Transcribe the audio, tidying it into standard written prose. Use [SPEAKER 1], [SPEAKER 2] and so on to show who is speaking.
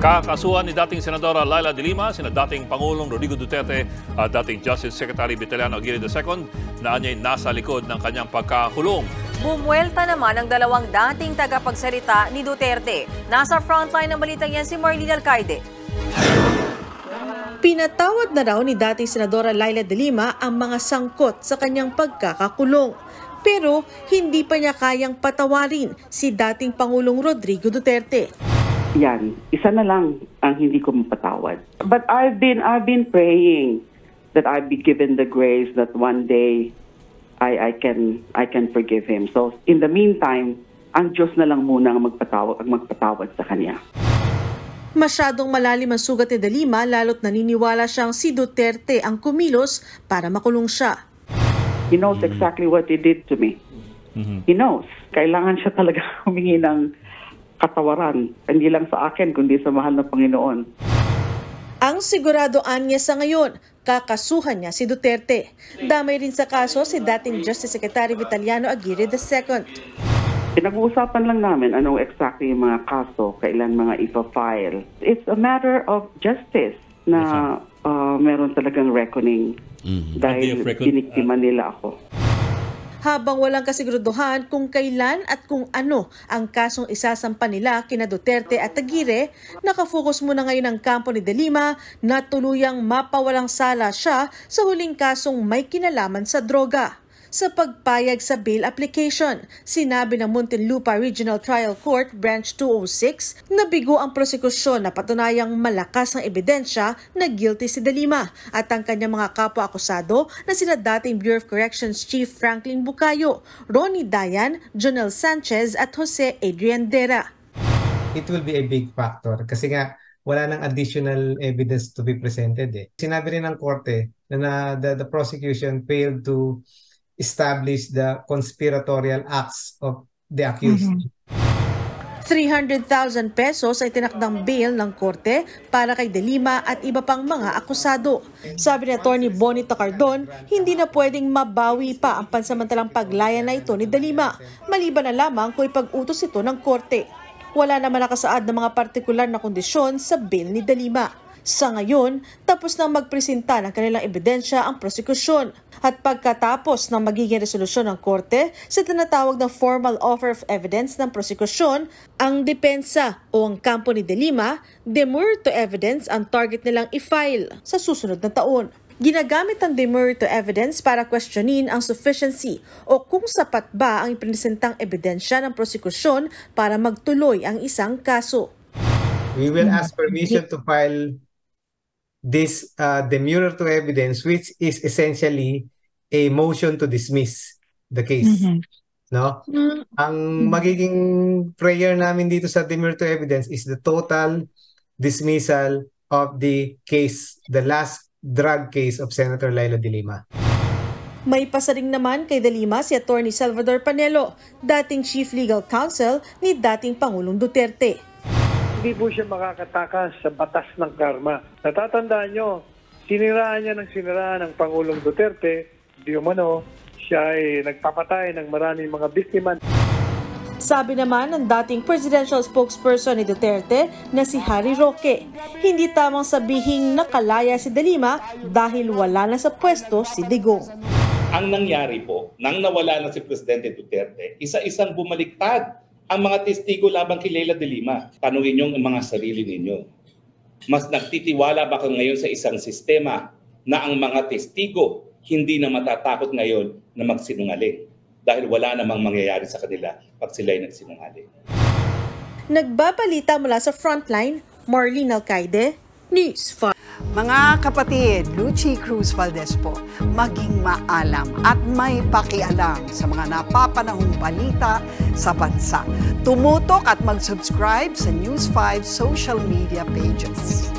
[SPEAKER 1] Kakasuhan ni dating Senadora Laila de Lima, sina dating Pangulong Rodrigo Duterte at dating Justice Secretary Vitaliano Aguirre II na anya'y nasa likod ng kanyang pagkakulong.
[SPEAKER 2] Bumuelta naman ang dalawang dating tagapagsalita ni Duterte. Nasa frontline ng balitang yan si Marlene Alcaide.
[SPEAKER 3] Pinatawad na raw ni dating Senadora Laila de Lima ang mga sangkot sa kanyang pagkakakulong. Pero hindi pa niya kayang patawarin si dating Pangulong Rodrigo Duterte.
[SPEAKER 4] Yan, isa na lang ang hindi ko mapatawad. But I've been praying that I'd be given the grace that one day I can forgive him. So in the meantime, ang Diyos na lang muna ang magpatawad sa kanya.
[SPEAKER 3] Masyadong malalim ang sugat ni de Lima lalo't naniniwala siyang si Duterte ang kumilos para makulong siya.
[SPEAKER 4] He knows exactly what he did to me. He knows. Kailangan siya talaga humingi ng katawaran, hindi lang sa akin, kundi sa mahal na Panginoon.
[SPEAKER 3] Ang siguradoan niya sa ngayon, kakasuhan niya si Duterte. Damay rin sa kaso si dating Justice Secretary Vitaliano Aguirre II.
[SPEAKER 4] Pinag-uusapan lang namin anong exactly yung mga kaso, kailan mga ipa-file. It's a matter of justice na meron talagang reckoning dahil biniktima nila ako.
[SPEAKER 3] Habang walang kasiguraduhan kung kailan at kung ano ang kasong isasampa nila kina Duterte at Aguirre, nakafocus muna ngayon ang kampo ni de Lima na tuluyang mapawalang sala siya sa huling kasong may kinalaman sa droga. Sa pagpayag sa bail application, sinabi ng Muntinlupa Regional Trial Court Branch 206 na bigo ang prosekusyon na patunayang malakas ang ebidensya na guilty si de Lima at ang kanyang mga kapwa-akusado na sina dating Bureau of Corrections Chief Franklin Bucayo, Ronnie Dayan, Jonel Sanchez at Jose Adrian Dera.
[SPEAKER 5] It will be a big factor kasi nga wala nang additional evidence to be presented. Sinabi rin ng korte na the prosecution failed to establish the conspiratorial acts of the accused.
[SPEAKER 3] 300,000 pesos ay tinakdang bail ng korte para kay de Lima at iba pang mga akusado. Sabi ni Atty. Bonnie Tacardon, hindi na pwedeng mabawi pa ang pansamantalang paglaya na ito ni de Lima, maliban na lamang kung ipag-utos ito ng korte. Wala naman nakasaad ng mga partikular na kondisyon sa bail ni de Lima. Sa ngayon, tapos nang magpresenta ng kanilang ebidensya ang prosekusyon. At pagkatapos ng magiging resolusyon ng korte sa tinatawag na formal offer of evidence ng prosekusyon, ang depensa o ang kampo ni de Lima, demur to evidence ang target nilang i-file sa susunod na taon. Ginagamit ang demur to evidence para questionin ang sufficiency o kung sapat ba ang ipresentang ebidensya ng prosekusyon para magtuloy ang isang kaso.
[SPEAKER 5] We will ask permission to file this demurrer to evidence, which is essentially a motion to dismiss the case. No? Ang magiging prayer namin dito sa demurrer to evidence is the total dismissal of the case, the last drug case of Senator Laila de Lima.
[SPEAKER 3] May pasaring naman kay de Lima si Atty. Salvador Panelo, dating Chief Legal Counsel ni dating Pangulong Duterte.
[SPEAKER 6] Hindi po siya makakatakas sa batas ng karma. Natatandaan nyo, siniraan ng Pangulong Duterte, di umano, siya ay nagpapatay ng maraming mga biktima.
[SPEAKER 3] Sabi naman ng dating presidential spokesperson ni Duterte na si Harry Roque, hindi tamang sabihing nakalaya si de Lima dahil wala na sa pwesto si Digong.
[SPEAKER 7] Ang nangyari po, nang nawala na si Presidente Duterte, isa-isang bumaliktad ang mga testigo labang kay Laila de Lima. Tanungin niyo ang mga sarili ninyo. Mas nagtitiwala ba kayo ngayon sa isang sistema na ang mga testigo hindi na matatakot ngayon na magsinungaling dahil wala namang mangyayari sa kanila pag sila'y nagsinungaling?
[SPEAKER 3] Nagbabalita mula sa Frontline, Marlene Alcaide, News 5.
[SPEAKER 8] Mga kapatid, Lucy Cruz Valdez po, maging maalam at may pakialam sa mga napapanahong balita sa bansa. Tumutok at mag-subscribe sa News 5 social media pages.